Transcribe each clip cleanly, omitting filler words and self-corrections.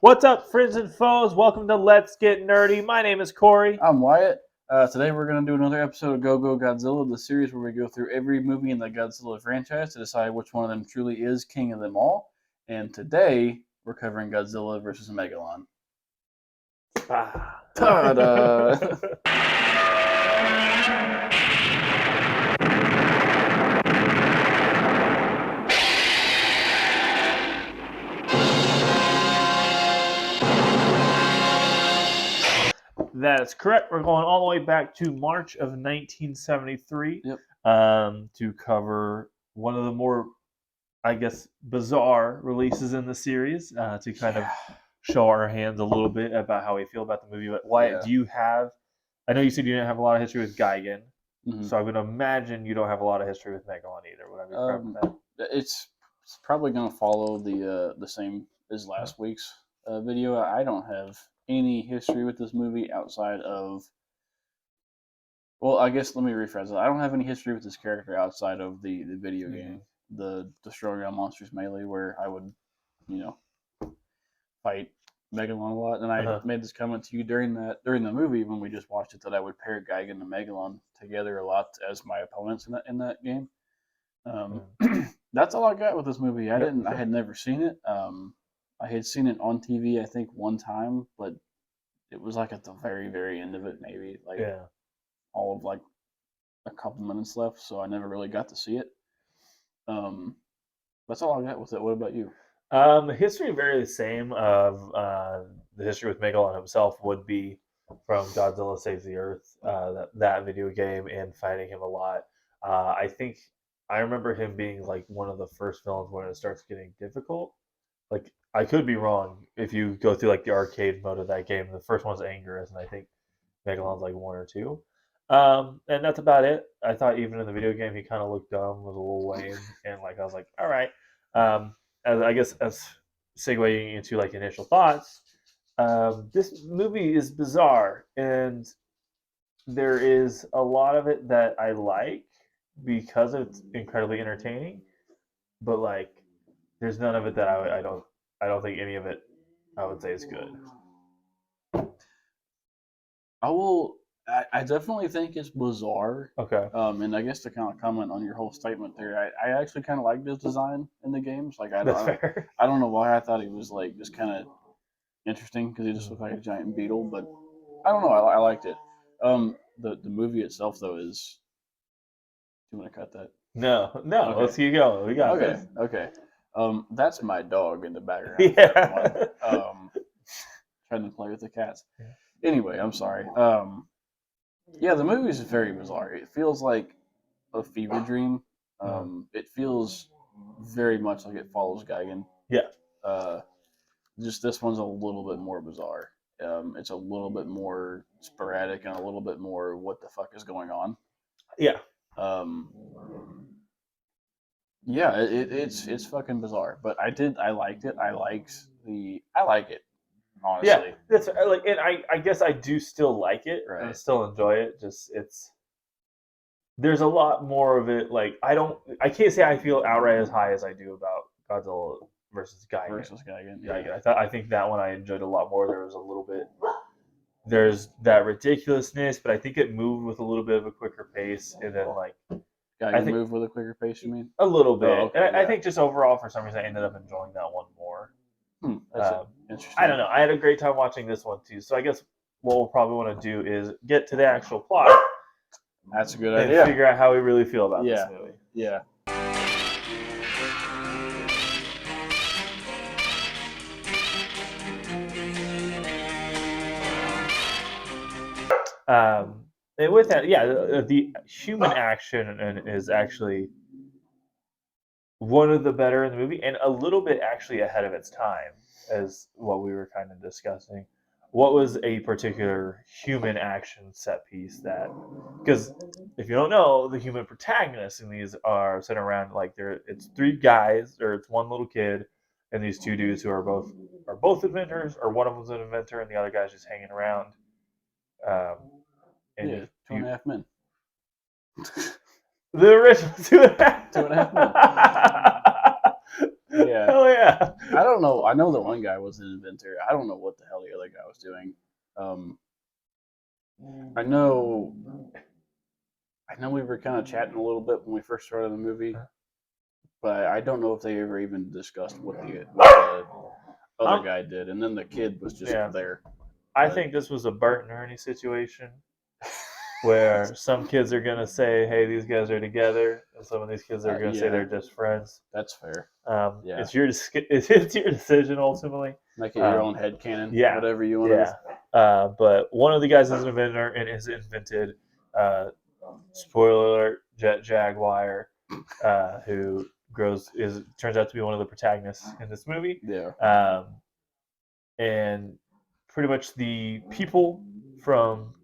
What's up, friends and foes? Welcome to Let's Get Nerdy. My name is Corey. I'm Wyatt. Today we're going to do another episode of GO-GO-GODZILLA, the series where we go through every movie in the Godzilla franchise to decide which one of them truly is king of them all. And today we're covering Godzilla versus Megalon. Ta-da! That's correct. We're going all the way back to March of 1973 to cover one of the more, I guess, bizarre releases in the series to kind of show our hands a little bit about how we feel about the movie. But Wyatt, do you have? I know you said you didn't have a lot of history with Gigan, so I'm going to imagine you don't have a lot of history with Megalon either. Would I be correct with that? It's probably going to follow the same as last week's video. I don't have any history with this movie outside of. Well, I guess let me rephrase it. I don't have any history with this character outside of the video game, the Destroying All Monsters Melee, where I would, fight Megalon a lot. And I made this comment to you during the movie when we just watched it that I would pair Gigan and Megalon together a lot as my opponents in that game. That's all I got with this movie. I had never seen it. I had seen it on TV, I think, one time, but it was like at the very, very end of it, maybe all of like a couple minutes left, so I never really got to see it. That's all I got with it. What about you? The history very the same of the history with Megalon himself would be from Godzilla Saves the Earth, that video game, and fighting him a lot. I think I remember him being like one of the first villains when it starts getting difficult. Like, I could be wrong. If you go through like the arcade mode of that game, the first one's Angerus, and I think Megalon's like 1 or 2. And that's about it. I thought even in the video game he kind of looked dumb, was a little lame, and like I was like, all right. As segueing into like initial thoughts, this movie is bizarre, and there is a lot of it that I like because it's incredibly entertaining, but like there's none of it that I don't think any of it I would say is good. I definitely think it's bizarre. Okay. And I guess to kind of comment on your whole statement there, I actually kind of like his design in the games. Like I don't know why I thought he was like just kind of interesting because he just looked like a giant beetle, but I don't know. I liked it. The movie itself though is. Do you want to cut that? No. Okay. Let's keep going. We got this. Okay. That's my dog in the background. Yeah. Trying to play with the cats. Anyway, I'm sorry. Yeah, the movie is very bizarre. It feels like a fever dream. It feels very much like it follows Gigan. Yeah. Just this one's a little bit more bizarre. It's a little bit more sporadic and a little bit more what the fuck is going on. Yeah. Yeah, it's fucking bizarre. But I liked it. I like it. Honestly. Yeah, that's like, and I guess I do still like it. Right. I still enjoy it. Just there's a lot more of it. Like I can't say I feel outright as high as I do about Godzilla versus Gigan. Yeah. I think that one I enjoyed a lot more. There was a little bit. There's that ridiculousness, but I think it moved with a little bit of a quicker pace, and then like Gigan moved with a quicker pace. You mean? A little bit. Oh, okay, and I think just overall, for some reason, I ended up enjoying that one more. That's interesting. I don't know. I had a great time watching this one too. So I guess what we'll probably want to do is get to the actual plot. That's a good idea. idea. And figure out how we really feel about this movie. Yeah. And with that, the human action is actually one of the better in the movie, and a little bit actually ahead of its time, as what we were kind of discussing. What was a particular human action set piece that, because if you don't know, the human protagonists in these are sitting around like it's 3 guys, or it's 1 little kid, and these 2 dudes who are both inventors, or one of them's an inventor and the other guy's just hanging around. And 2.5 Men. The original 2.5 Men. Yeah. Hell yeah. I don't know. I know the one guy was an inventor. I don't know what the hell the other guy was doing. I know. I know we were kind of chatting a little bit when we first started the movie, but I don't know if they ever even discussed what the other Um, guy did. And then the kid was just yeah. there. I But think this was a Bert and Ernie situation where some kids are gonna say, "Hey, these guys are together," and some of these kids are gonna say yeah, they're just friends. that's fair. Yeah. It's your it's your decision ultimately. Make it your Um, own head canon, yeah, whatever you want yeah. But one of the guys is an inventor and has invented, spoiler alert, Jet Jaguar, who turns out to be one of the protagonists in this movie. Yeah. And pretty much the people from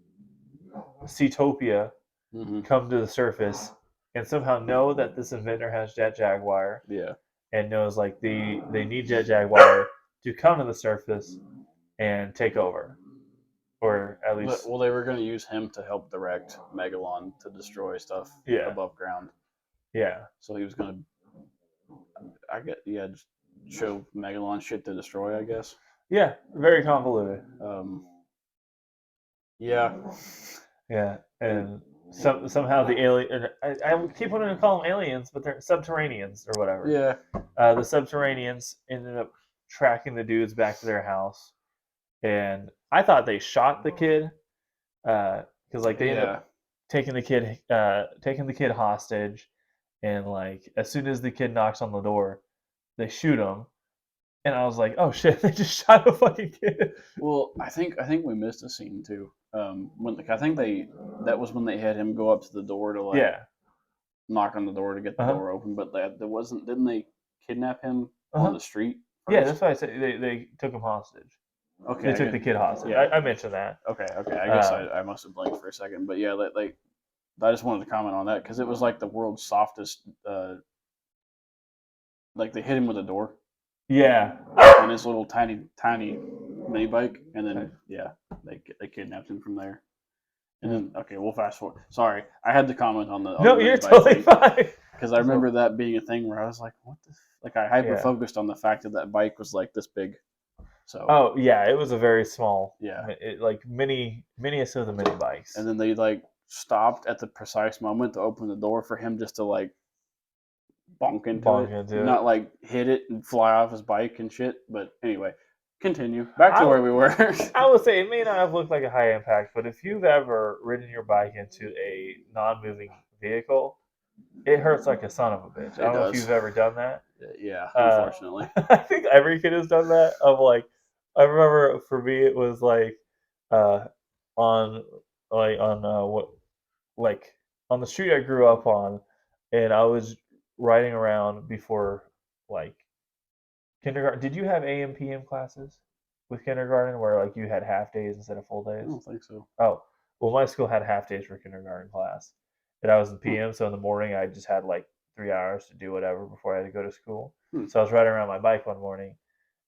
Seatopia Mm-hmm. come to the surface and somehow know that this inventor has Jet Jaguar Yeah. and knows like they need Jet Jaguar to come to the surface and take over, or at least Well, they were going to use him to help direct Megalon to destroy stuff yeah, above ground. yeah, So he was going to, just show Megalon shit to destroy, I guess. yeah, very convoluted. Um, yeah. Yeah, and somehow the alien. I keep wanting to call them aliens, but they're subterraneans or whatever. Yeah. The subterraneans ended up tracking the dudes back to their house, and I thought they shot the kid because like they ended Yeah. up taking the kid hostage, and like as soon as the kid knocks on the door, they shoot him, and I was like, oh shit, they just shot a fucking kid. Well, I think we missed a scene too. When I think that was when they had him go up to the door to like Yeah. knock on the door to get the Uh huh. door open, but there wasn't. Didn't they kidnap him Uh on huh. the street Yeah, first? that's why I said they took him hostage. Okay. They took the kid hostage. Yeah. I mentioned that. Okay. Okay. I guess Um, I must have blinked for a second, but yeah, like I just wanted to comment on that because it was like the world's softest. Like they hit him with a door yeah. on his little tiny mini bike, and Okay. then yeah, they kidnapped him from there. And Yeah. then okay, we'll fast forward. Sorry, I had to comment on the No, mini you're bike totally thing fine. because I So, remember that being a thing where I was like, what the like I hyper yeah. focused on the fact that that bike was like this big. So Oh, yeah. It was a very small, yeah, like miniest of the mini bikes. and then they like stopped at the precise moment to open the door for him just to like bonk into Bonk it, into it. not like hit it and fly off his bike and shit. But anyway, continue back to I where we were. I would say it may not have looked like a high impact, but if you've ever ridden your bike into a non-moving vehicle, it hurts like a son of a bitch. I It don't know if does. you've ever done that. Yeah, Uh, unfortunately. I think every kid has done that. Of like, I remember for me it was like, uh, on what like on the street I grew up on, and I was riding around before like kindergarten. Did you have AM PM classes with kindergarten where like you had half days instead of full I days? don't think so. Oh, well, my school had half days for kindergarten class, and I was in Huh. PM, so in the morning I just had like 3 hours to do whatever before I had to go to school. Hmm. So I was riding around my bike one morning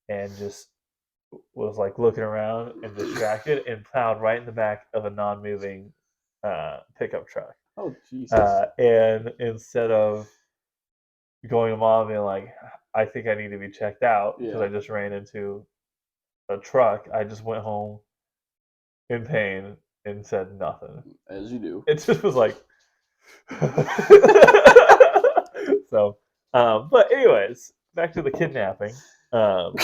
and just was like looking around and distracted and plowed right in the back of a non-moving pickup truck. Oh Jesus. And instead of going to mom and being like, I think I need to be checked out because Yeah, I just ran into a truck, I just went home in pain and said nothing. as you do. It just was like, so, but anyways, back to the kidnapping. Um,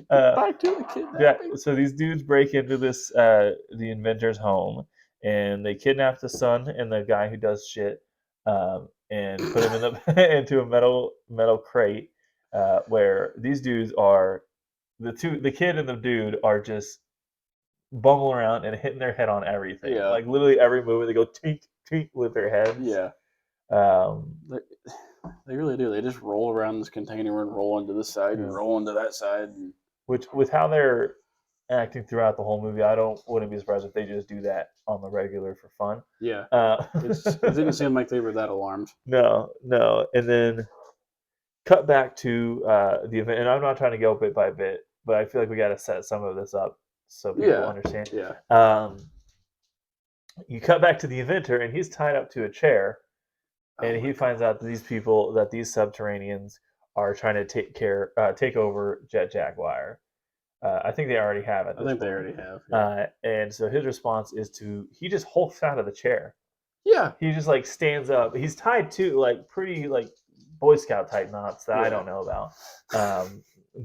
Back to the yeah, kidnapping. so these dudes break into this the inventor's home and they kidnap the son and the guy who does shit, and put him in the into a metal crate, where these dudes are the kid and the dude are just bumbling around and hitting their head on everything. Yeah, Like literally every movie they go tink tink with their heads. yeah. Um, They, they really do. They just roll around this container and roll into this side and yeah. roll into that side. And Which with how they're acting throughout the whole movie, I don't wouldn't be surprised if they just do that on the regular for fun. yeah, Uh, it didn't seem like they were that alarmed. no, no, and then cut back to the event, and I'm not trying to go bit by bit, but I feel like we got to set some of this up so people Yeah, understand. yeah, You cut back to the inventor, and he's tied up to a chair, Oh and my he finds out that these subterraneans are trying to take over Jet Jaguar. I think they already have at I this think they point. already have. Yeah. And so his response is he just hulks out of the chair. Yeah. He just like stands up. He's tied to like pretty like Boy Scout type knots that I Yeah. don't know about.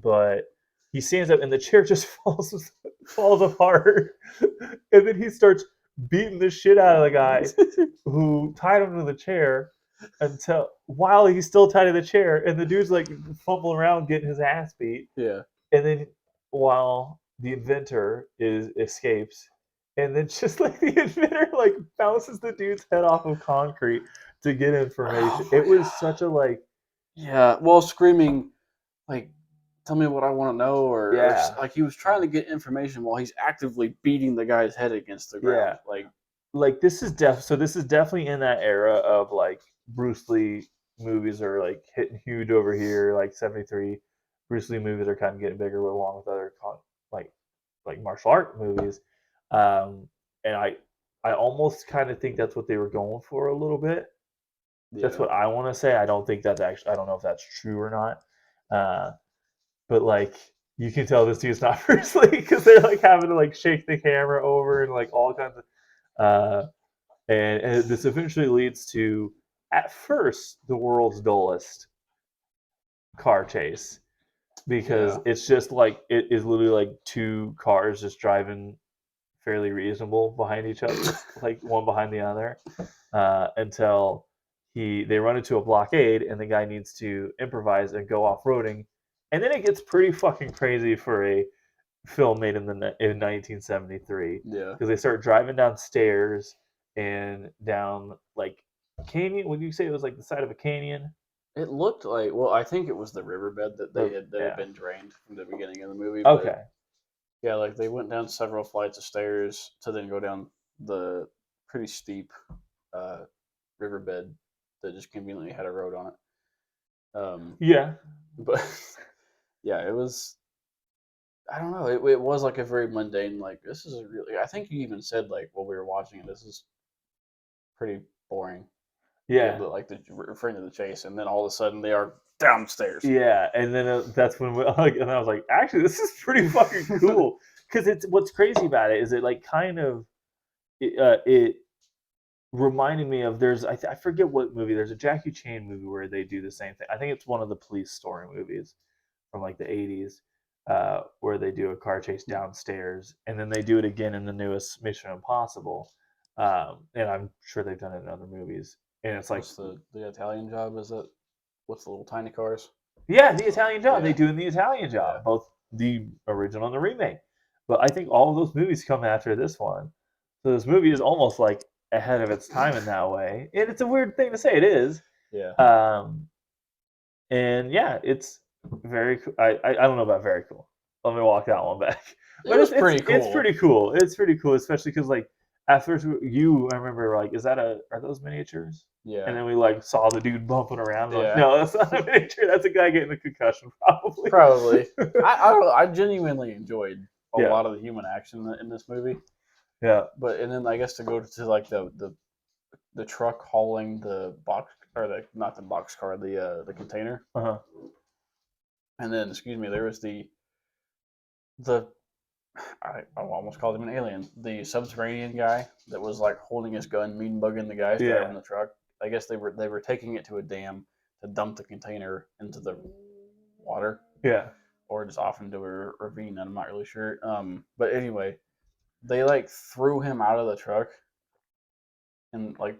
But he stands up and the chair just falls apart. And then he starts beating the shit out of the guy who tied him to the chair until while he's still tied to the chair, and the dude's like fumbling around getting his ass beat. Yeah. And then while the inventor is escapes, and then just like the inventor like bounces the dude's head off of concrete to get information. Oh my It was god. such a like Yeah. Well, screaming like, "Tell me what I want to know," or yeah, like he was trying to get information while he's actively beating the guy's head against the yeah. ground. Like, Like this is definitely in that era of like Bruce Lee movies are like hitting huge over here, like 73. Bruce Lee movies are kind of getting bigger along with other like martial art movies. Um, and I almost kind of think that's what they were going for a little bit. That's yeah, what I want to say. I don't think that's actually. I don't know if that's true or not. But like you can tell this dude's not Bruce Lee because they're like having to like shake the camera over and like all kinds of. And this eventually leads to, at first, the world's dullest car chase because yeah. it's just like it is literally like two cars just driving fairly reasonable behind each other, like one behind the other, until they run into a blockade and the guy needs to improvise and go off roading, and then it gets pretty fucking crazy for a film made in 1973 Yeah. because they start driving downstairs and down like canyon. Would you say it was like the side of a canyon? It looked like, well, I think it was the riverbed that had Yeah. been drained from the beginning of the movie, but Okay. yeah, like they went down several flights of stairs to then go down the pretty steep uh, riverbed that just conveniently had a road on it. Yeah. But yeah, it was. I don't know. It was like a very mundane. Like this is a really. I think you even said like while we were watching it, this is pretty boring. Yeah, Yeah. but like referring to the chase, and then all of a sudden they are downstairs. Yeah. And then that's when like, and I was like, actually, this is pretty fucking cool because it's what's crazy about it is it like kind of it reminded me of I forget what movie. There's a Jackie Chan movie where they do the same thing. I think it's one of the police story movies from like the 80s, where they do a car chase downstairs, and then they do it again in the newest Mission Impossible. And I'm sure they've done it in other movies. And it's like, What's the Italian job? Is it? What's the little tiny cars? yeah, the Italian Job. They Yeah, do in the Italian yeah, Job, both the original and the remake. But I think all of those movies come after this one. So this movie is almost like ahead of its time in that way. And it's a weird thing to say. It is. yeah. Um, and yeah, it's very. I don't know about very cool. Let me walk that one back. It But was it's pretty it's cool. pretty cool. It's pretty cool, especially because like at first I remember like, are those miniatures? And Yeah, then we like saw the dude bumping around. We're like, yeah. no, that's not a miniature. That's a guy getting a concussion, probably. Probably. I don't know. I genuinely enjoyed a Yeah, lot of the human action in this movie. yeah, But and then I guess to go to like the truck hauling the box or the not the box car the container, uh-huh. and then excuse me, there was the I almost called him an alien, the subterranean guy that was like holding his gun, mean bugging the guys driving Yeah, the truck. I guess they were taking it to a dam to dump the container into the water yeah, or just off into a ravine. I'm not really sure. But anyway, they like threw him out of the truck and like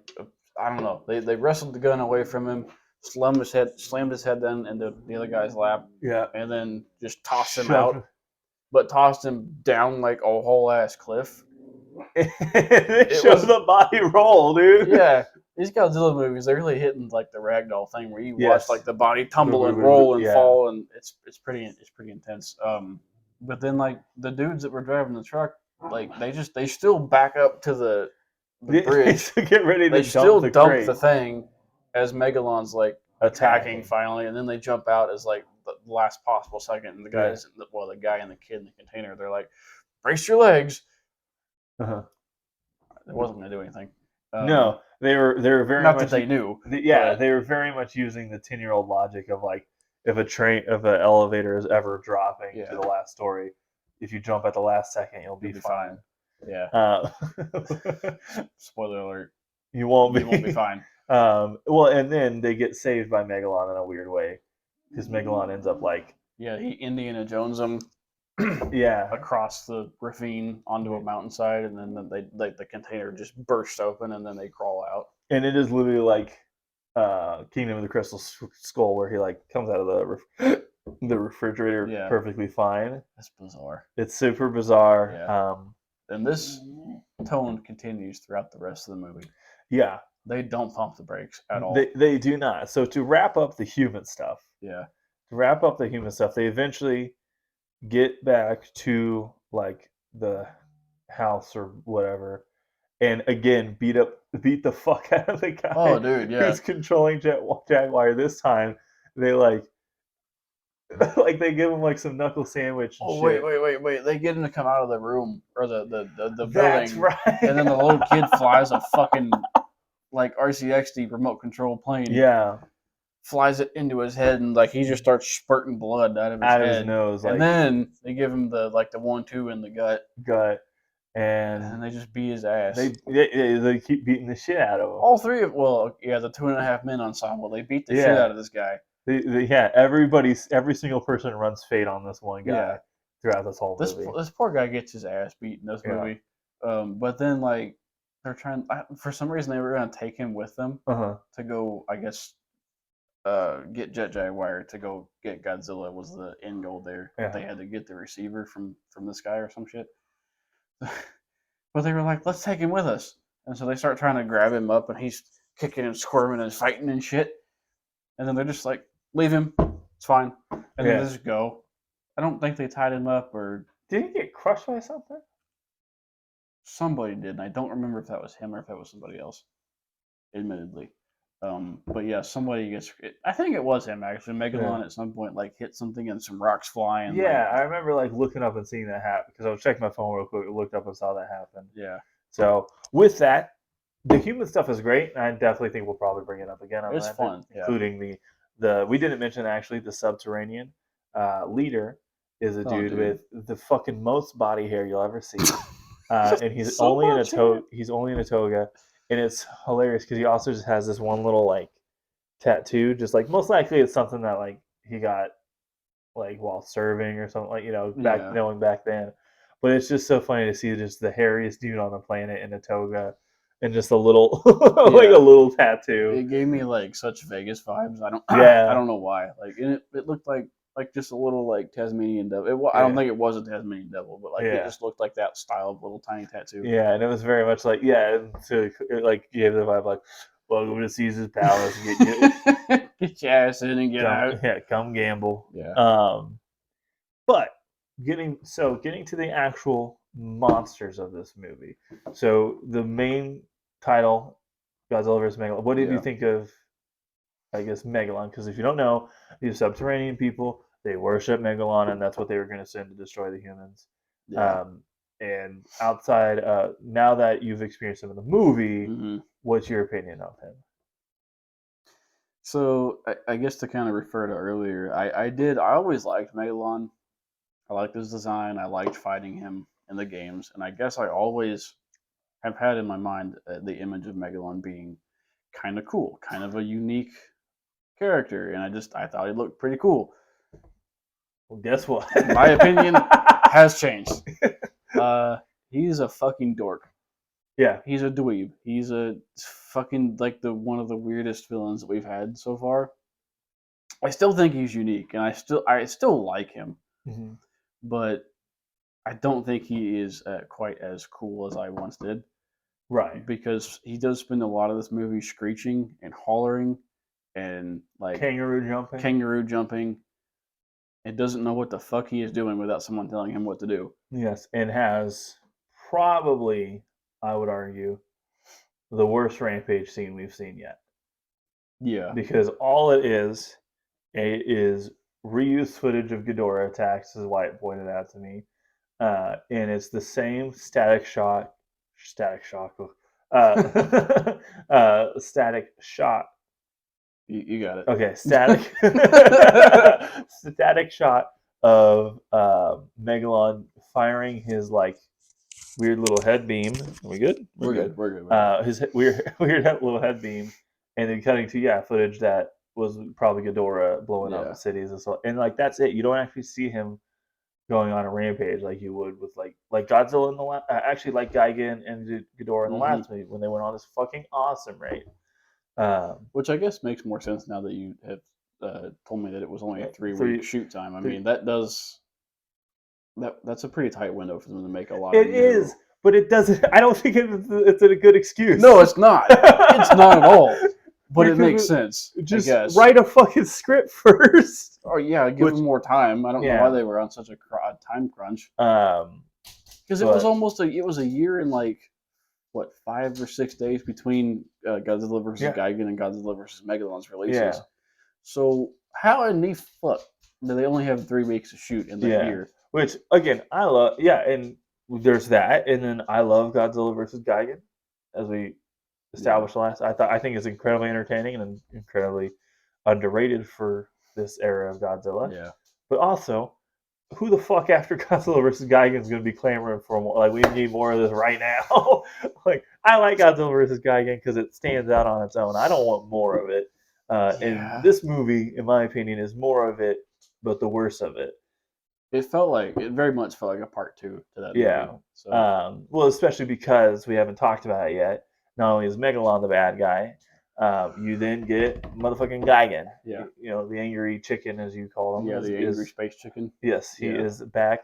I don't know. They wrestled the gun away from him, slammed his head down into the other guy's lap, yeah. and then just tossed him Shoved. out. But tossed him down like a whole ass cliff. They It show was the body roll, dude. yeah. These Godzilla movies, they're really hitting like the ragdoll thing where you watch like Yes. the body tumble and roll and Yeah. fall, and it's pretty intense. But then like the dudes that were driving the truck, like they still back up to the They bridge. get ready to They dump still the dump crate. the thing as Megalon's like attacking Attacking. finally, and then they jump out as like the last possible second, and Yeah. the guy and the kid in the container, they're like, brace your legs. Uh-huh. It wasn't gonna do anything. No, they were very Not that much they knew, yeah, but they were very much using the 10-year-old logic of like if an elevator is ever dropping to yeah, the last story, if you jump at the last second, you'll you'll be be fine. fine. Yeah. Uh, Spoiler alert: you won't you won't be be. fine. Well, and then they get saved by Megalon in a weird way because Megalon ends up like Yeah, he Indiana Jones them yeah, across the ravine onto a mountainside, and then they like the container just bursts open, and then they crawl out. and it is literally like Kingdom of the Crystal Skull where he like comes out of the refrigerator Yeah, perfectly fine. that's bizarre. It's super bizarre. Yeah, and this tone continues throughout the rest of the movie. Yeah, They don't pump the brakes at all. they do not. So to wrap up the human stuff, Yeah, they eventually get back to like the house or whatever, and again beat the fuck out of the oh guy dude, yeah. who's controlling Jaguar. This time they like like they give him like some knuckle sandwich and Oh shit. wait! They get him to come out of the room or the That's building, right. and then the little kid flies a fucking like RCXD remote control plane, Yeah, flies it into his head, and like he just starts spurting blood out of his out of his head. nose, And like then they give him the like the 1-2 in the gut, gut, and and then they just beat his ass. they keep beating the shit out of him. All three of the 2.5 Men ensemble, they beat the shit Yeah, out of this guy. yeah. Every single person runs fate on this one Yeah, guy throughout this whole this movie. this poor guy gets his ass beat in this Yeah. movie. But then like they're trying for some reason they were gonna take him with them Uh huh. to go, I guess, get Jet Jaguar to go get Godzilla was the end goal there. But Yeah. they had to get the receiver from this guy or some shit. But they were like, let's take him with us. And so they start trying to grab him up, and he's kicking and squirming and fighting and shit. And then they're just like, leave him. It's fine. And then they Yeah. just go. I don't think they tied him up or Did he get crushed by something? somebody did. And I don't remember if that was him or if that was somebody else, admittedly. But yeah, somebody gets. I think it was him actually. Yeah. Megalon at some point like hit something and some rocks fly and like Yeah, I remember like looking up and seeing that happen because I was checking my phone real quick, looked up and saw that happen. yeah, So with that, the human stuff is great, and I definitely think we'll probably bring it up again on it's Rampage, fun. Yeah. including the we didn't mention actually the subterranean leader is a Oh, dude dude. with the fucking most body hair you'll ever see, and he's So only in a much hair. he's only in a toga, and it's hilarious because he also just has this one little like tattoo, just like most likely it's something that like he got like while serving or something like Yeah. back then. But it's just so funny to see just the hairiest dude on the planet in a toga and just a little like a Yeah. little tattoo. It gave me like such Vegas vibes. I don't I Yeah, don't know why. Like and it looked like just a little like Tasmanian devil. I don't yeah, think it was a Tasmanian devil, but like it yeah, just looked like that style of little tiny tattoo. yeah. And it was very much like to it, like gave the vibe like welcome to Caesar's Palace. Get your ass in and get Come out. come gamble. Yeah. But getting to the actual monsters of this movie. So the main title, Godzilla vs Megalon. What did you Yeah. think of? I guess Megalon, because if you don't know, these subterranean people they worship Megalon, and that's what they were going to send to destroy the humans. Yeah. Um, and outside, now that you've experienced him in the movie, hmm what's your opinion of him? So I guess to kind of refer to earlier, I always liked Megalon. I liked his design. I liked fighting him in the games, and I guess I always have had in my mind the image of Megalon being kind of cool, kind of a unique character, and I thought he looked pretty cool. Well, guess what? My opinion has changed. He's a fucking dork. Yeah. He's a dweeb. He's a fucking like the one of the weirdest villains that we've had so far. I still think he's unique, and I still like him, Mm-hmm. but I don't think he is quite as cool as I once did. Right. Because he does spend a lot of this movie screeching and hollering and like Kangaroo jumping. kangaroo jumping and doesn't know what the fuck he is doing without someone telling him what to do. Yes, and has probably, I would argue, the worst rampage scene we've seen yet. Yeah. Because all it is reused footage of Ghidorah attacks, as White pointed out to me, and it's the same static shock, Static shot. You got it. Okay, static. Static shot of Megalon firing his like weird little head beam. Are we good? We're good. We're good. His weird little head beam, and then cutting to footage that was probably Ghidorah blowing Yeah. up cities and so. And like that's it. You don't actually see him going on a rampage like you would with like Godzilla in the actually like Gigan and Ghidorah in the last movie when they went on this fucking awesome raid. Which I guess makes more sense now that you have told me that it was only a 3 week Three- shoot time. I three- mean, that's a pretty tight window for them to make a lot. It is, but it doesn't. I don't think it's a good excuse. No, it's not. It's not at all. But it makes sense. Just I guess. write a fucking script first. Oh yeah, give them more time. I don't know why they were on such a time crunch. Because it was almost it was a year and like what 5 or 6 days between Godzilla versus Gigan and Godzilla versus Megalon's releases. Yeah. So how in the fuck do they only have 3 weeks to shoot in the year? Which again, I love. Yeah, and there's that, and then I love Godzilla versus Gigan, as we established last. I think it's incredibly entertaining and incredibly underrated for this era of Godzilla. Yeah. But also, who the fuck after Godzilla versus Gigan is going to be clamoring for more? Like, we need more of this right now. Like, I like Godzilla versus Gigan because it stands out on its own. I don't want more of it. And this movie, in my opinion, is more of it, but the worse of it. It very much felt like a part 2 to that movie. So. Well, especially because we haven't talked about it yet. Not only is Megalon the bad guy, you then get motherfucking Gigan. Yeah. You know, the angry chicken, as you call him. Yeah, the angry space chicken. Yes, he is back.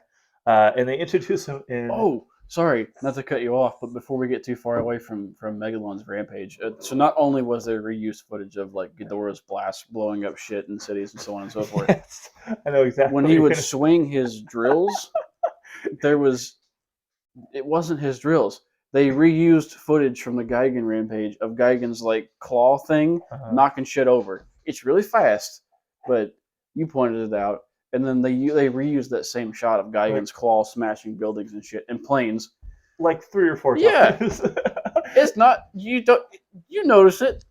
And they introduce him in... Oh, sorry, not to cut you off, but before we get too far away from Megalon's rampage, so not only was there reused footage of like Ghidorah's blast blowing up shit in cities and so on and so forth. Yes, I know exactly. When he would swing his drills, it wasn't his drills. They reused footage from the Gigan rampage of Gigan's like claw thing knocking shit over. It's really fast, but you pointed it out. And then they reused that same shot of Gigan's claw smashing buildings and shit and planes like 3 or 4 times. Yeah, it's not you notice it.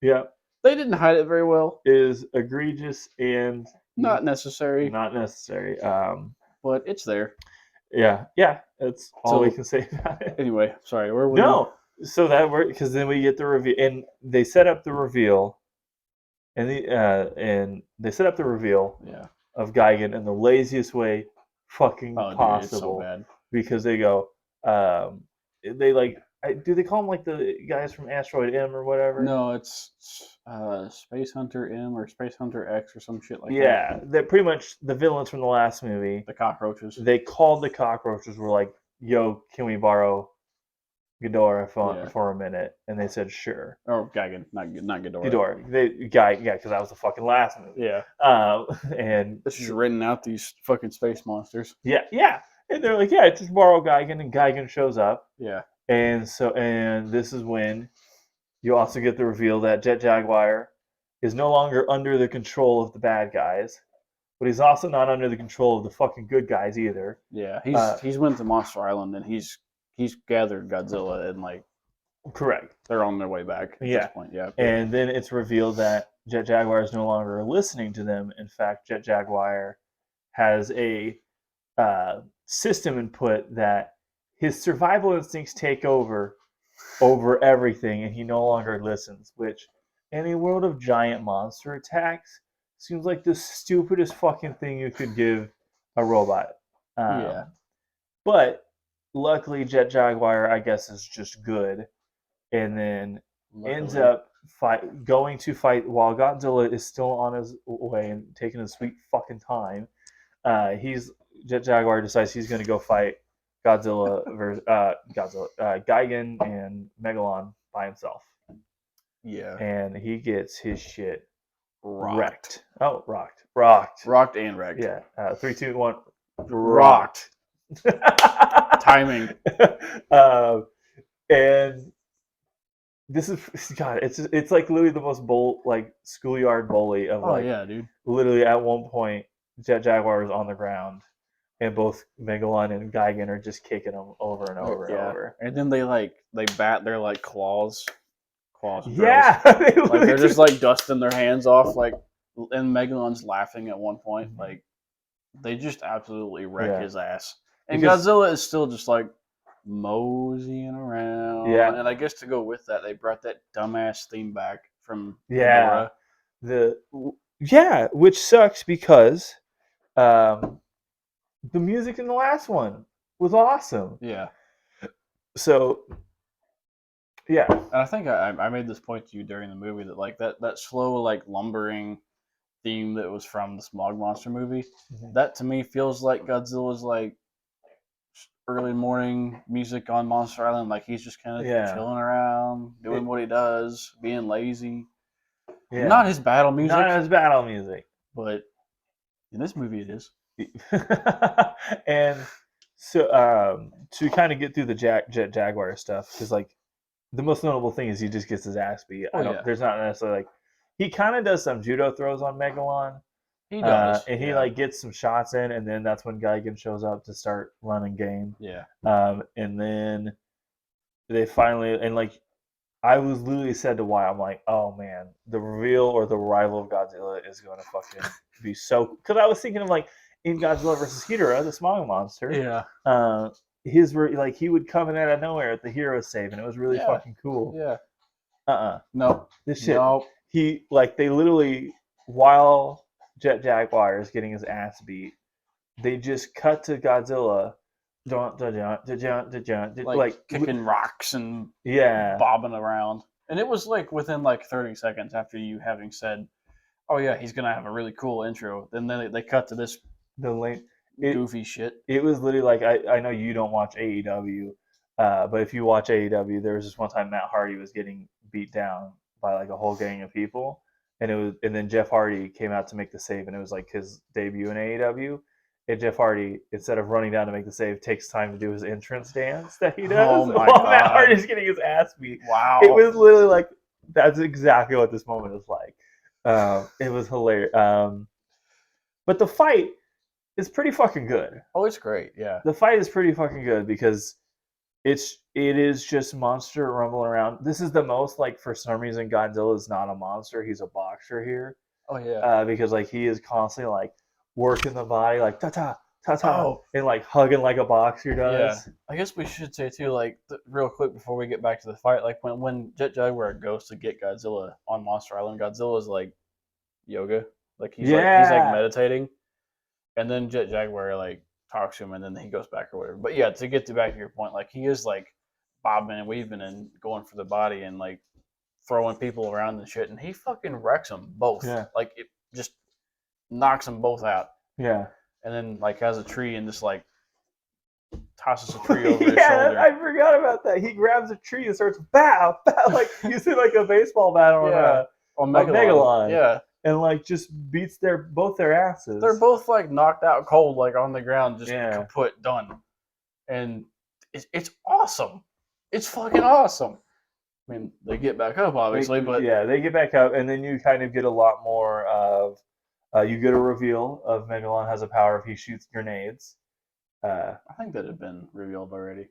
Yeah, they didn't hide it very well. It is egregious and not necessary. Not necessary. But it's there. Yeah, that's all we can say about it. Anyway, sorry, where were we? So that worked because then we get the reveal, and they set up the reveal, and they set up the reveal of Gigan in the laziest way fucking possible. Dude, it's so bad. Because they go, they like, do they call them like the guys from Asteroid M or whatever? No, it's Space Hunter M or Space Hunter X or some shit like that. Yeah, they're pretty much the villains from the last movie. The cockroaches. They called the cockroaches. Were like, "Yo, can we borrow Ghidorah for a minute?" And they said, "Sure." Oh, Gigan, not Ghidorah. Ghidorah, because that was the fucking last movie. Yeah. And it's just renting out these fucking space monsters. Yeah. And they're like, "Yeah, just borrow Gigan," and Gigan shows up. Yeah. And this is when you also get the reveal that Jet Jaguar is no longer under the control of the bad guys, but he's also not under the control of the fucking good guys either. Yeah, he's went to Monster Island and he's gathered Godzilla and like. Correct. They're on their way back at this point. Yeah. And then it's revealed that Jet Jaguar is no longer listening to them. In fact, Jet Jaguar has a system input that his survival instincts take over everything, and he no longer listens, which in a world of giant monster attacks seems like the stupidest fucking thing you could give a robot. But luckily Jet Jaguar, I guess, is just good, and then ends up going to fight while Godzilla is still on his way and taking his sweet fucking time. Jet Jaguar decides he's going to go fight Godzilla versus Gigan and Megalon by himself. Yeah. And he gets his shit wrecked. Oh, rocked. Rocked and wrecked. Yeah. 3, 2, 1. Rocked. Timing. And this is God. It's like literally the most schoolyard bully of yeah, dude. Literally at one point, Jet Jaguar is on the ground. and both Megalon and Gigan are just kicking him over and over and Yeah, over. and then they bat their like claws and drills. Yeah, Like they're just like dusting their hands off, like, and Megalon's laughing at one point. Like they just absolutely wreck his ass. And because Godzilla is still just like moseying around. yeah, And I guess to go with that, they brought that dumbass theme back from yeah, Ghidorah. the yeah, which sucks because um, the music in the last one was awesome. Yeah. So yeah, And I think I made this point to you during the movie that like that slow like lumbering theme that was from the Smog Monster movie, that to me feels like Godzilla's like early morning music on Monster Island. Like he's just kind of yeah, chilling around, doing what he does, being lazy. yeah. Not his battle music, Not as battle music. but in this movie it is. And so to kind of get through the Jet Jaguar stuff, because like the most notable thing is he just gets his ass beat. Oh yeah, There's not necessarily like he kind of does some judo throws on Megalon, he does. and he Yeah, like gets some shots in, and then that's when Gigan shows up to start running game. yeah. And then they finally and like I was literally said to why I'm like, oh man, the reveal or the arrival of Godzilla is going to fucking be so. Because I was thinking of like in Godzilla versus Ghidorah, the smog monster, Yeah, his were like he would come in out of nowhere at the hero save, and it was really yeah, fucking cool. yeah. No, this shit. No. He like they literally while Jet Jaguar is getting his ass beat, they just cut to Godzilla. Like kicking rocks and yeah, bobbing around. And it was like within like 30 seconds after you having said, "Oh yeah, he's gonna have a really cool intro." Then they cut to this the link. It goofy shit. it was literally like I know you don't watch AEW, but if you watch AEW, there was this one time Matt Hardy was getting beat down by like a whole gang of people, and then Jeff Hardy came out to make the save, and it was like his debut in AEW. And Jeff Hardy, instead of running down to make the save, takes time to do his entrance dance that he does Oh my while Matt God. Hardy's getting his ass beat. Wow. It was literally like that's exactly what this moment is like. It was hilarious. But the fight is pretty fucking good. Oh, it's great. Yeah. The fight is pretty fucking good because it is just monster rumbling around. This is the most like for some reason Godzilla is not a monster. He's a boxer here. Oh yeah. Because like he is constantly like working the body like ta ta ta ta Oh. and like hugging like a boxer does. Yeah. I guess we should say too, like real quick before we get back to the fight, like when Jet Jaguar goes to get Godzilla on Monster Island, Godzilla's like yoga, like he's like meditating, and then Jet Jaguar like talks to him, and then he goes back or whatever. But yeah, to get back to your point, like he is like bobbing and weaving and going for the body and like throwing people around and shit, and he fucking wrecks them both. Yeah. Like it just knocks them both out. Yeah. And then like has a tree and just like tosses a tree over his Yeah, shoulder. I forgot about that. He grabs a tree and starts bow, bow like using like a baseball bat on Megalon. Yeah. And like just beats both their asses. They're both like knocked out cold, like on the ground, just Yeah. kaput, done. And it's awesome. It's fucking awesome. I mean, they get back up, obviously, but yeah, they get back up, and then you kind of get a lot more of. You get a reveal of Megalon has a power if he shoots grenades. I think that had been revealed already.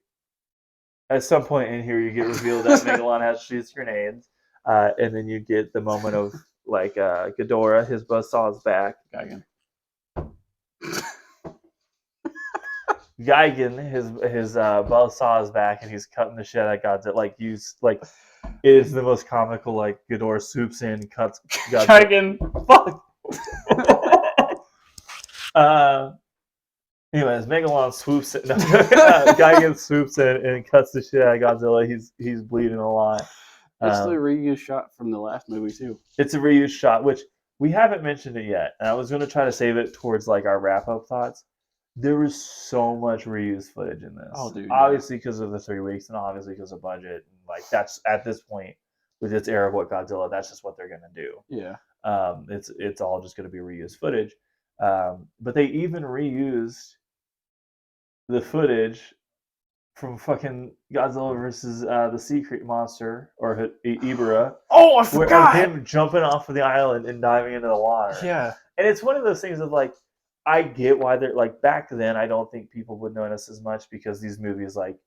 At some point in here, you get revealed that Megalon has shoots grenades, and then you get the moment of like Ghidorah, his buzzsaw is back. Gigan, his buzzsaw is back, and he's cutting the shit out of Godzilla. Like it is the most comical. Like Ghidorah swoops in, cuts Gigan. Fuck. Anyways, Megalon swoops in. Gigan swoops in and cuts the shit out of Godzilla. He's bleeding a lot. It's the reused shot from the last movie too. It's a reused shot, which we haven't mentioned it yet, and I was going to try to save it towards like our wrap up thoughts. There was so much reused footage in this. Oh, dude! Obviously, because of the 3 weeks, and obviously because of budget. Like that's at this point with its era of what Godzilla, that's just what they're going to do. Yeah. It's all just going to be reused footage. But they even reused the footage from fucking Godzilla versus the sea monster or Ibera. Oh, I forgot him jumping off of the island and diving into the water. Yeah, and it's one of those things of like, I get why they're like back then. I don't think people would notice as much because these movies like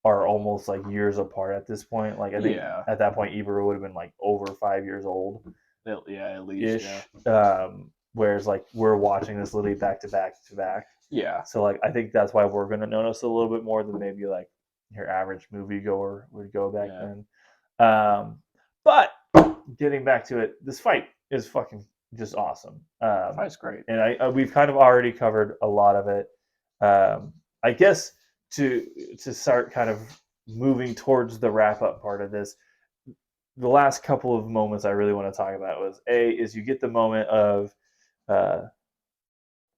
are almost like years apart at this point. Like I think Yeah. at that point Ebro would have been like over 5 years old Yeah, at least. ish. Yeah. Whereas like we're watching this literally back to back to back. Yeah. So like I think that's why we're gonna notice a little bit more than maybe like your average moviegoer would go back Yeah. then. But getting back to it, this fight is fucking just awesome. Fight's great. And we've kind of already covered a lot of it. I guess to start kind of moving towards the wrap up part of this, the last couple of moments I really want to talk about is you get the moment uh,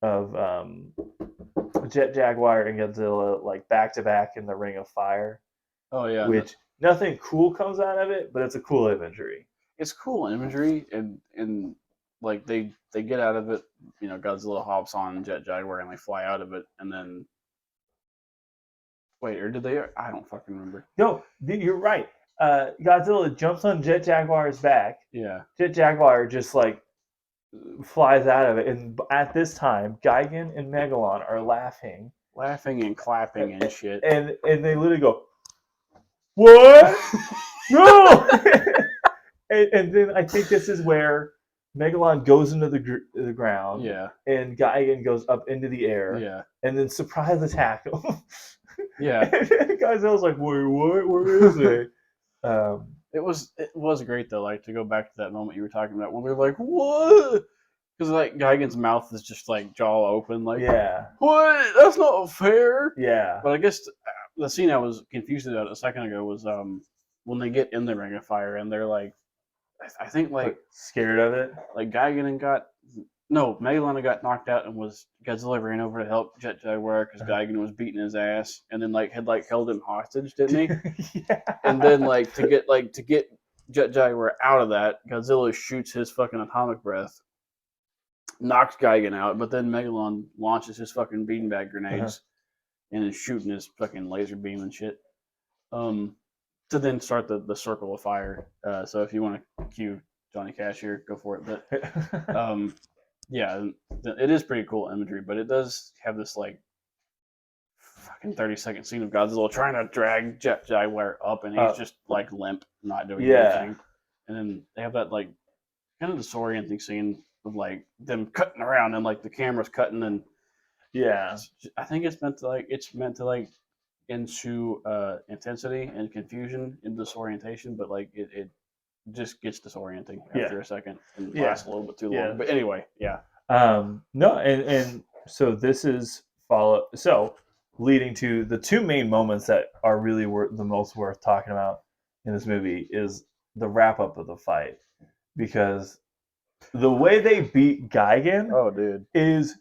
of Jet Jaguar and Godzilla like back to back in the Ring of Fire, Oh yeah. which nothing cool comes out of it, but it's a cool imagery. It's cool imagery, and like they get out of it. You know, Godzilla hops on Jet Jaguar and they fly out of it, and then wait, or did they? I don't fucking remember. No, you're right. Godzilla jumps on Jet Jaguar's back. Yeah. Jet Jaguar just like flies out of it, and at this time, Gigan and Megalon are laughing Laughing and clapping and shit. and they literally go, "What? No!" and then I think this is where Megalon goes into the ground, Yeah. and Gigan goes up into the air, Yeah. and then surprise attack him. Yeah. And Godzilla's like, "Wait, what? Where is it?" It was great though, like to go back to that moment you were talking about when they're like, "What?" Because like Gigan's mouth is just like jaw open, like, Yeah, "What? That's not fair." yeah. But I guess the scene I was confused about a second ago was when they get in the Ring of Fire and they're like, I think like Scared of it. Gigan got no Megalon got knocked out and was Godzilla ran over to help Jet Jaguar because Gigan was beating his ass and then like had like held him hostage, didn't he? Yeah. And then like to get Jet Jaguar out of that, Godzilla shoots his fucking atomic breath, knocks Gigan out, but then Megalon launches his fucking beanbag grenades and is shooting his fucking laser beam and shit. To then start the circle of fire. So if you want to cue Johnny Cash here, go for it. But yeah, it is pretty cool imagery, but it does have this like fucking 30-second scene of Godzilla trying to drag Jet Jaguar up, and he's just like limp, not doing anything. And then they have that like kind of disorienting scene of like them cutting around and like the camera's cutting, and Yeah. I think it's meant to like into intensity and confusion and disorientation, but like it just gets disorienting after a second and lasts a little bit too long. But anyway, yeah. No, and so this is leading to the two main moments that are really the most worth talking about in this movie is the wrap up of the fight, because the way they beat Gigan Oh, dude. is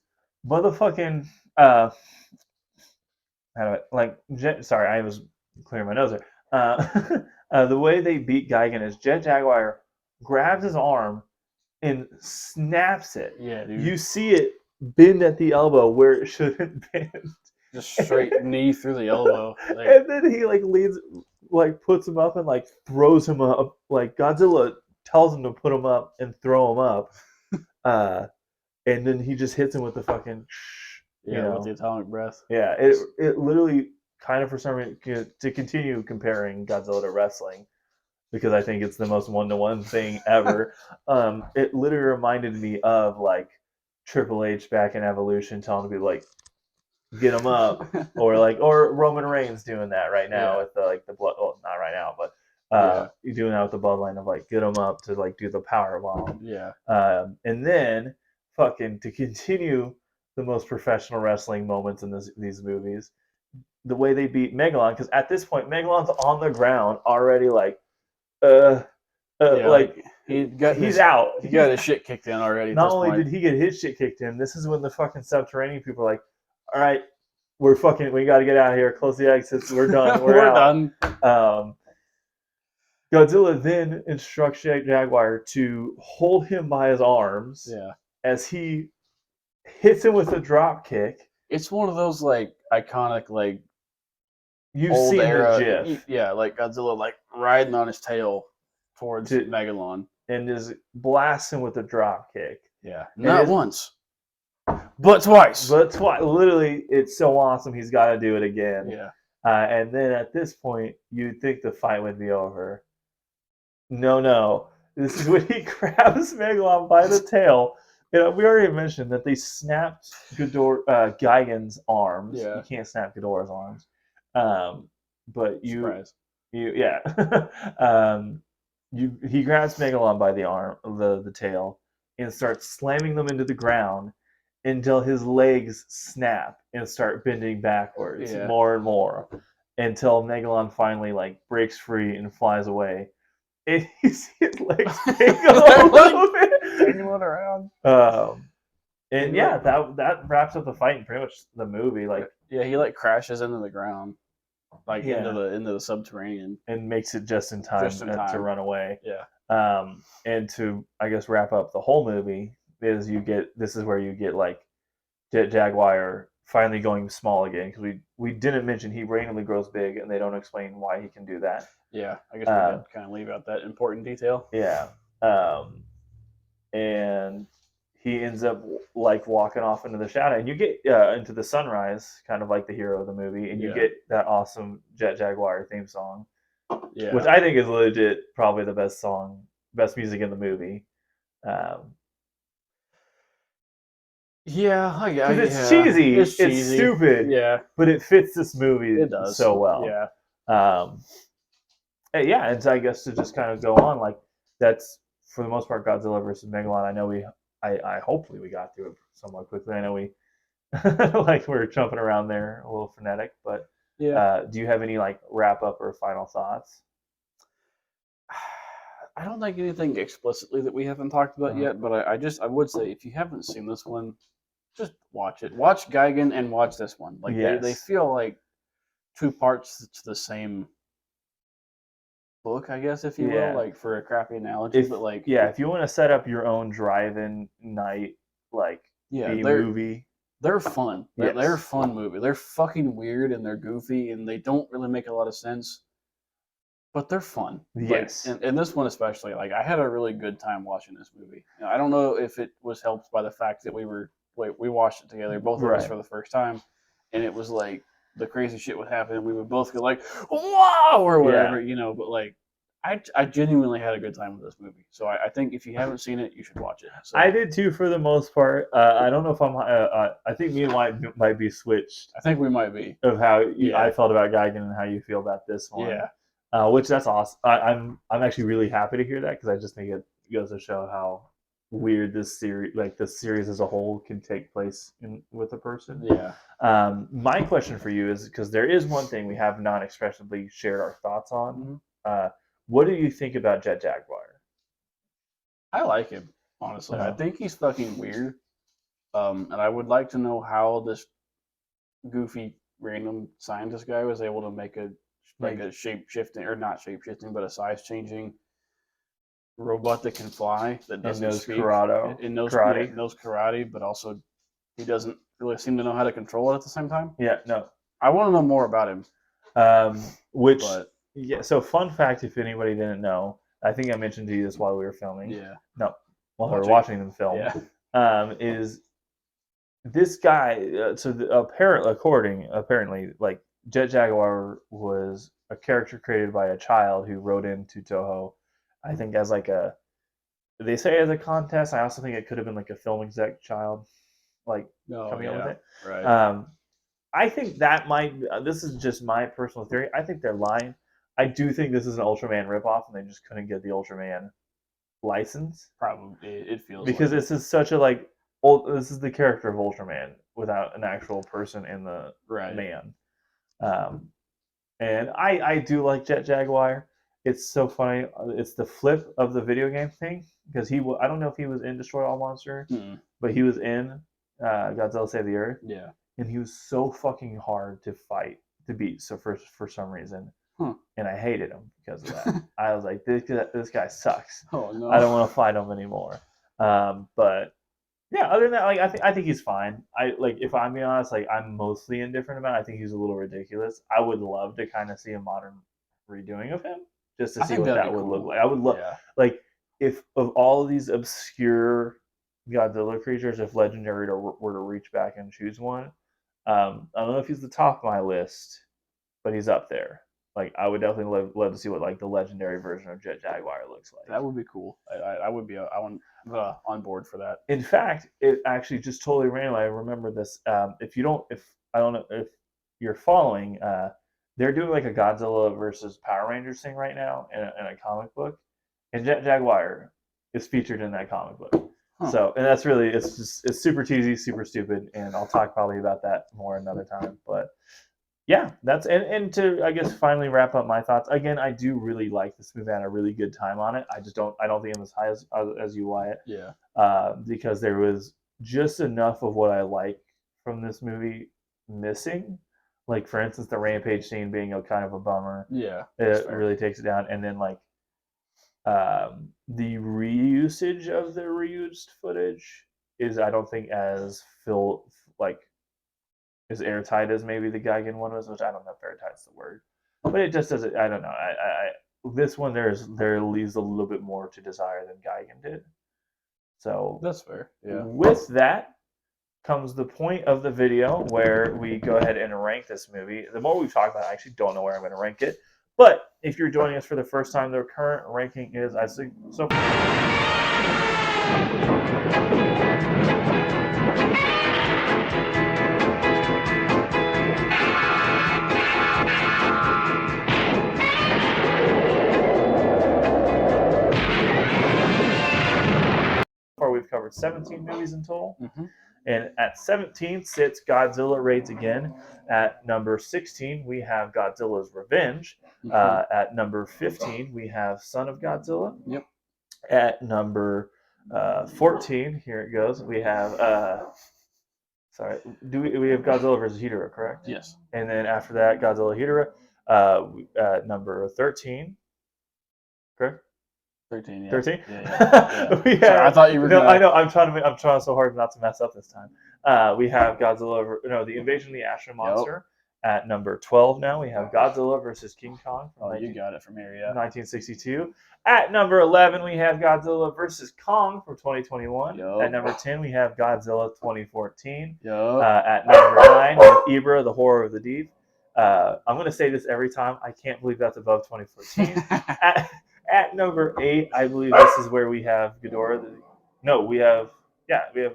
motherfucking sorry, I was clearing my nose there. The way they beat Gigan is Jet Jaguar grabs his arm and snaps it. Yeah, dude. You see it bend at the elbow where it shouldn't bend. Just straight knee through the elbow. Like, And then he like leads, like puts him up and like throws him up. Like Godzilla tells him to put him up and throw him up. And then he just hits him with the fucking with the atomic breath. Yeah, it literally kind of for some reason to continue comparing Godzilla to wrestling, because I think it's the most one-to-one thing ever. It literally reminded me of like Triple H back in Evolution telling people like, get him up, or Roman Reigns doing that right now with the blood. Well, not right now, but you're doing that with the bloodline of like get him up to like do the power bomb. Yeah. And then fucking to continue the most professional wrestling moments in these movies, the way they beat Megalon, because at this point Megalon's on the ground already, like he's out. He got his shit kicked in already. Not only did he get his shit kicked in, this is when the fucking subterranean people are like, all right, we got to get out of here. Close the exits. We're done. We're out. Done. Godzilla then instructs Jaguar to hold him by his arms. Yeah. As he hits him with a drop kick. It's one of those like iconic like you've old seen era, the GIF. Yeah, like Godzilla like riding on his tail towards Megalon and just blasts him with a drop kick. Yeah, not once, but twice. But twice, literally, it's so awesome. He's got to do it again. Yeah. And then at this point, you'd think the fight would be over. No, no. This is when he grabs Megalon by the tail. You know, we already mentioned that they snapped Gigan's arms. Yeah. You can't snap Ghidorah's arms. But Surprise. yeah. um, he grabs Megalon by the tail, and starts slamming them into the ground until his legs snap and start bending backwards more and more until Megalon finally like breaks free and flies away. And you see his legs dangle a little bit. Dangling around. And yeah, that wraps up the fight and pretty much the movie. Like yeah, he like crashes into the ground, like Yeah. into the subterranean. and makes it just in time, to run away. Yeah. And to I guess wrap up the whole movie is this is where you get like Jet Jaguar finally going small again, because we didn't mention he randomly grows big and they don't explain why he can do that. Yeah, I guess we could kind of leave out that important detail. Yeah. And he ends up like walking off into the shadow, and you get into the sunrise, kind of like the hero of the movie, and you get that awesome Jet Jaguar theme song, which I think is legit probably the best music in the movie. Because it's cheesy, it's stupid, but it fits this movie so well. And so I guess to just kind of go on, like that's for the most part Godzilla versus Megalon. I know I hopefully we got through it somewhat quickly. I know we like we're jumping around there a little frenetic, but do you have any like wrap up or final thoughts? I don't think anything explicitly that we haven't talked about yet, but I would say if you haven't seen this one, just watch it. Watch Gigan and watch this one. Like they feel like two parts to the same book, I guess, if you will, like for a crappy analogy. But like if you want to set up your own drive-in night like movie, they're fun. They're a fun movie. They're fucking weird and they're goofy and they don't really make a lot of sense, but they're fun. Yes. And this one especially, like I had a really good time watching this movie. I don't know if it was helped by the fact that we watched it together, both of us for the first time, and it was like the crazy shit was happening. We would both go like, "Wow!" or whatever, But like, I genuinely had a good time with this movie. So I think if you haven't seen it, you should watch it. So, I did too, for the most part. I don't know if I'm. I think me and might be switched. I think we might be of how I felt about Gigan and how you feel about this one. Yeah. Which that's awesome. I'm actually really happy to hear that, because I just think it goes to show how weird this series as a whole can take place with a person. Yeah. My question for you is, because there is one thing we have not expressively shared our thoughts on. What do you think about Jet Jaguar? I like him, honestly. I think he's fucking weird. And I would like to know how this goofy random scientist guy was able to make a shape shifting, or not shape shifting, but a size changing robot that can fly, that doesn't speak. Knows karate, but also he doesn't really seem to know how to control it at the same time. I want to know more about him. So fun fact, if anybody didn't know, I think I mentioned to you this while we were filming. While we were watching them film. Is this guy? Apparently, like Jet Jaguar was a character created by a child who wrote into Toho, I think as like they say as a contest. I also think it could have been like a film exec child, like coming up with it. Right. I think that this is just my personal theory. I think they're lying. I do think this is an Ultraman ripoff, and they just couldn't get the Ultraman license. Probably it feels because like this is such a this is the character of Ultraman without an actual person in the man. And I do like Jet Jaguar. It's so funny. It's the flip of the video game thing, because I don't know if he was in Destroy All Monster, but he was in Godzilla Save the Earth. Yeah. And he was so fucking hard to beat. So for some reason, and I hated him because of that. I was like, this guy sucks. Oh no! I don't want to fight him anymore. But yeah, other than that, like I think he's fine. If I'm being honest, like I'm mostly indifferent about it. I think he's a little ridiculous. I would love to kind of see a modern redoing of him, just to see what that would look like. I would love, if of all of these obscure Godzilla creatures if Legendary were to reach back and choose one. I don't know if he's the top of my list, but he's up there. Like I would definitely love to see what like the Legendary version of Jet Jaguar looks like. That would be cool. I would be on board for that. In fact, it actually just totally random. I remember this. If I don't know if you're following, they're doing like a Godzilla versus Power Rangers thing right now in a comic book, and Jet Jaguar is featured in that comic book. Huh. So, and that's really it's super cheesy, super stupid, and I'll talk probably about that more another time. But yeah, that's and to I guess finally wrap up my thoughts. Again, I do really like this movie. I had a really good time on it. I don't think I'm as high as you, Wyatt. Yeah. Because there was just enough of what I like from this movie missing. Like for instance, the rampage scene being a kind of a bummer. Yeah. It really takes it down, and then like the reusage of the reused footage is I don't think as as airtight as maybe the Gigan one was, which I don't know if airtight's the word, but it just doesn't. I don't know. This one there leaves a little bit more to desire than Gigan did. So that's fair. Yeah. With that comes the point of the video where we go ahead and rank this movie. The more we've talked about it, I actually don't know where I'm going to rank it. But if you're joining us for the first time, the current ranking is I think so. We've covered 17 movies in total. Mm-hmm. And at 17 sits Godzilla Raids Again. At number 16, we have Godzilla's Revenge. Mm-hmm. At number 15, we have Son of Godzilla. Yep. At number 14, here it goes, we have we have Godzilla versus Hedorah, correct? Yes. And then after that, Godzilla Hedorah, number 13, correct? 13, yeah. 13? Yeah. Sorry, I thought you were I know. I'm trying so hard not to mess up this time. We have the Invasion of the Astro Monster. Yep. At number 12 now, we have Godzilla versus King Kong. You got it from here, yeah. 1962. At number 11, we have Godzilla versus Kong from 2021. Yep. At number 10, we have Godzilla 2014. Yep. At number 9, we have Ibra, the Horror of the Deep. I'm going to say this every time. I can't believe that's above 2014. At number 8, I believe this is where we have Ghidorah. We have Ghidorah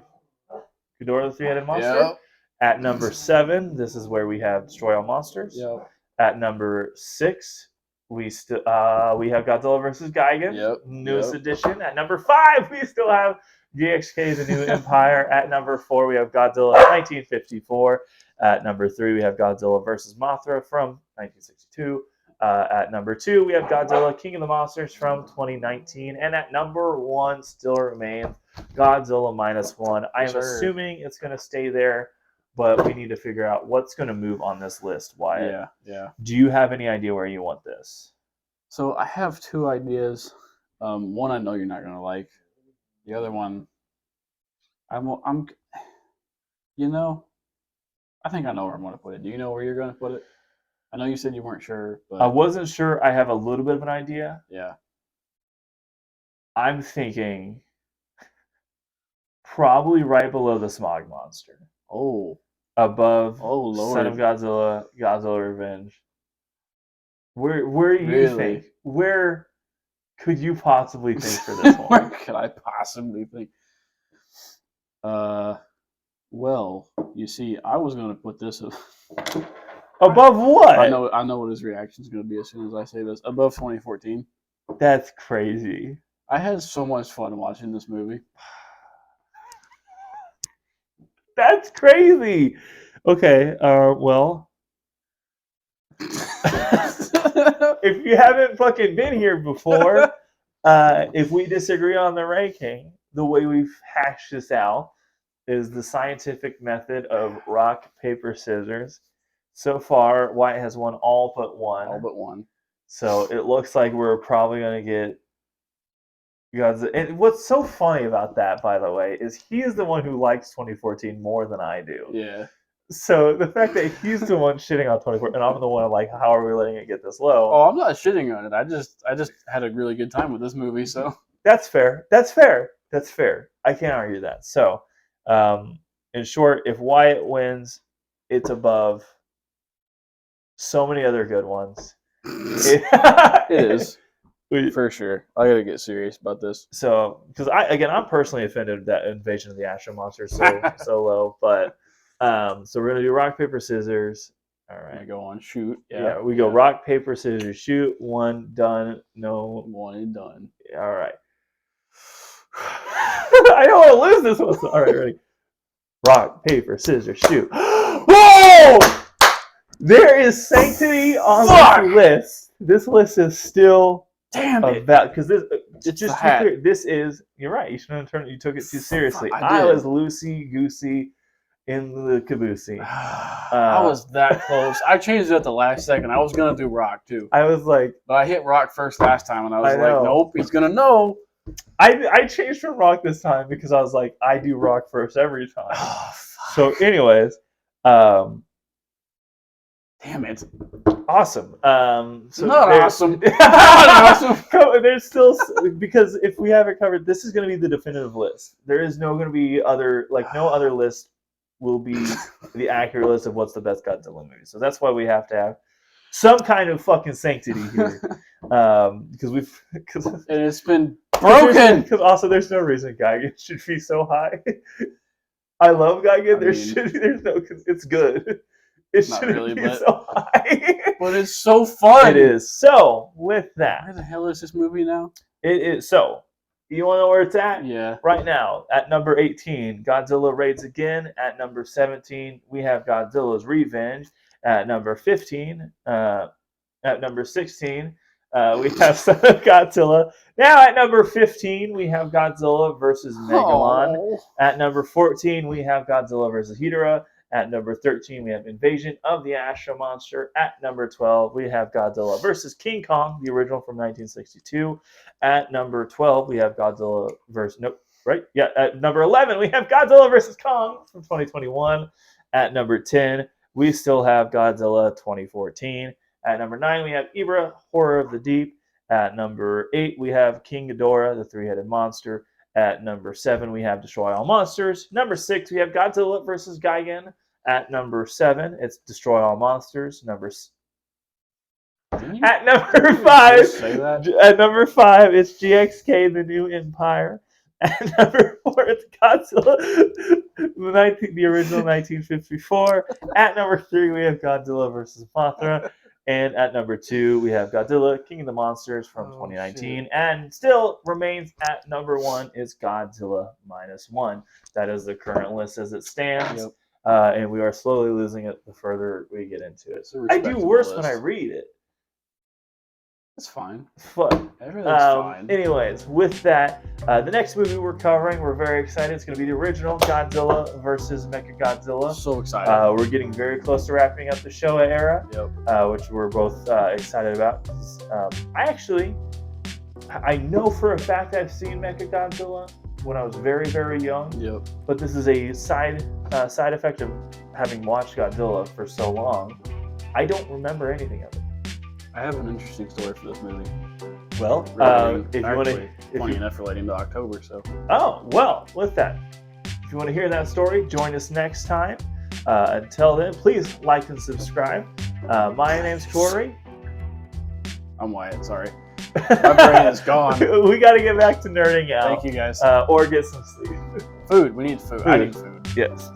the Three-Headed Monster. Yep. At number 7, this is where we have Destroy All Monsters. Yep. At number 6, we have Godzilla vs. Gigan, newest edition. At number 5, we still have GXK, the New Empire. At number 4, we have Godzilla 1954. At number 3, we have Godzilla vs. Mothra from 1962. At number 2, we have Godzilla King of the Monsters from 2019. And at number 1 still remains Godzilla -1. I am assuming it's going to stay there, but we need to figure out what's going to move on this list, Wyatt. Yeah. Do you have any idea where you want this? So I have 2 ideas. One I know you're not going to like. The other one, I think I know where I'm going to put it. Do you know where you're going to put it? I know you said you weren't sure, but I wasn't sure. I have a little bit of an idea. Yeah. I'm thinking probably right below the Smog Monster. Oh. Above Lord. Son of Godzilla, Godzilla Revenge. Where do you think? Where could you possibly think for this one? Where could I possibly think? Well, you see, I was going to put this above what? I know what his reaction is going to be as soon as I say this. Above 2014. That's crazy. I had so much fun watching this movie. That's crazy. Okay, well, if you haven't fucking been here before, if we disagree on the ranking, the way we've hashed this out is the scientific method of rock, paper, scissors. So far, White has won all but one. All but one. So it looks like we're probably going to get Godzilla. And what's so funny about that, by the way, is he is the one who likes 2014 more than I do. Yeah. So the fact that he's the one shitting on 2014, and I'm the one like, how are we letting it get this low? Oh, I'm not shitting on it. I just had a really good time with this movie, so. That's fair. That's fair. That's fair. I can't argue that. So, in short, if Wyatt wins, it's above so many other good ones. It is. For sure. I gotta get serious about this. So, because I'm personally offended that Invasion of the Astro Monster is so low. But so we're gonna do rock paper scissors. All right. I go on shoot. Yeah, we go rock paper scissors shoot. One done. No. One and done. All right. I don't want to lose this one. All right, ready. Rock paper scissors shoot. Whoa! There is sanctity on this list. This list is still about because this. Just to be clear, this is. You're right. You shouldn't have turned. You took it too seriously. I was loosey goosey in the caboosey. I was that close. I changed it at the last second. I was gonna do rock too. I was like, but I hit rock first last time, and I was like, nope, he's gonna know. I changed from rock this time because I was like, I do rock first every time. So, anyways, damn it. Awesome. So not awesome. Not awesome. There's still because if we have it covered, this is going to be the definitive list. There is no going to be no other list will be the accurate list of what's the best Godzilla movie. So that's why we have to have some kind of fucking sanctity here, because and it's been broken. Because also there's no reason Gigan should be so high. I love Gigan. There's no. It's good. It shouldn't really be so high. But it's so fun. It is. So, with that. Where the hell is this movie now? It is. So, you want to know where it's at? Yeah. Right now, at number 18, Godzilla Raids Again. At number 17, we have Godzilla's Revenge. At number 15, at number 16, we have Son of Godzilla. Now at number 15, we have Godzilla versus Megalon. Oh. At number 14, we have Godzilla versus Ghidorah. At number 13, we have Invasion of the Astro Monster. At number 12, we have Godzilla versus King Kong, the original from 1962. At number 12, we have Godzilla versus... Nope, right? Yeah, at number 11, we have Godzilla versus Kong from 2021. At number 10, we still have Godzilla 2014. At number 9, we have Ibra, Horror of the Deep. At number 8, we have King Ghidorah, the three-headed monster. At number 7, we have Destroy All Monsters. Number 6, we have Godzilla vs. Gigan. At number 7, it's Destroy All Monsters. At number 5, it's GXK, The New Empire. At number 4, it's Godzilla, the original 1954. At number 3, we have Godzilla vs. Mothra. And at number 2, we have Godzilla, King of the Monsters from 2019. Shit. And still remains at number 1 is Godzilla -1. That is the current list as it stands. Yep. And we are slowly losing it the further we get into it. I do worse when I read it. It's fine. Fun. Everything's fine. Anyways, with that, the next movie we're covering, we're very excited. It's going to be the original Godzilla versus Mechagodzilla. So excited. We're getting very close to wrapping up the Showa era, which we're both excited about. I know for a fact I've seen Mechagodzilla when I was very, very young. Yep. But this is a side effect of having watched Godzilla for so long. I don't remember anything of it. I have an interesting story for this movie. Well, if you want to, funny enough, relating to October. So. Oh well, with that, if you want to hear that story, join us next time. Until then, please like and subscribe. My name's Corey. I'm Wyatt. Sorry, my brain is gone. We got to get back to nerding out. Thank you guys. Or get some sleep. Food. We need food. I need food. Yes.